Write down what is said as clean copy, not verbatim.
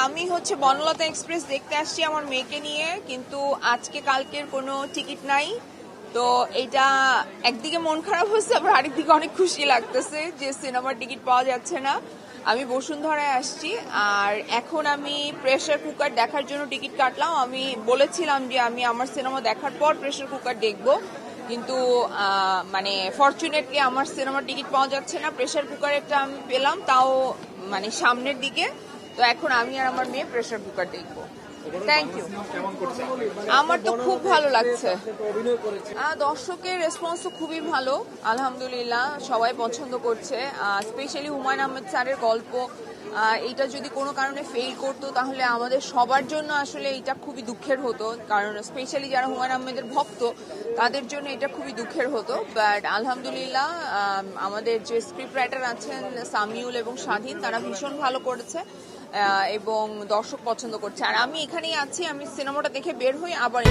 আমি হচ্ছে বনলতা এক্সপ্রেস দেখতে আসছি আমার মেয়েকে নিয়ে, কিন্তু আজকে কালকের কোনো টিকিট নাই। তো এটা একদিকে মন খারাপ হচ্ছে, আবার আরেকদিকে অনেক খুশি লাগতেছে যে সিনেমার টিকিট পাওয়া যাচ্ছে না। আমি বসুন্ধরায় আসছি, আর এখন আমি প্রেসার কুকার দেখার জন্য টিকিট কাটলাম। আমি বলেছিলাম যে আমি আমার সিনেমা দেখার পর প্রেসার কুকার দেখবো, কিন্তু মানে ফরচুনেটলি আমার সিনেমার টিকিট পাওয়া যাচ্ছে না। প্রেসার কুকারেরটা আমি পেলাম, তাও মানে সামনের দিকে। তো এখন আমি আর আমার মেয়ে প্রেসার কুকার দেখবো। Thank you. আমার তো খুব ভালো লাগছে। দর্শকের রেসপন্স তো খুবই ভালো, আলহামদুলিল্লাহ সবাই পছন্দ করছে। স্পেশালি হুমায়ুন আহমেদ স্যারের গল্প, এইটা যদি কোনো কারণে ফেল করতো তাহলে আমাদের সবার জন্য আসলে এটা খুবই দুঃখের হতো, কারণ স্পেশালি যারা হুমায়ুন আহমেদের ভক্ত তাদের জন্য এটা খুবই দুঃখের হতো। বাট আলহামদুলিল্লাহ আমাদের যে স্ক্রিপ্ট রাইটার আছেন সামিউল এবং স্বাধীন, তারা ভীষণ ভালো করেছে এবং দর্শক পছন্দ করছে। আর আমি এখানেই আছি, আমি সিনেমাটা দেখে বের হই আবার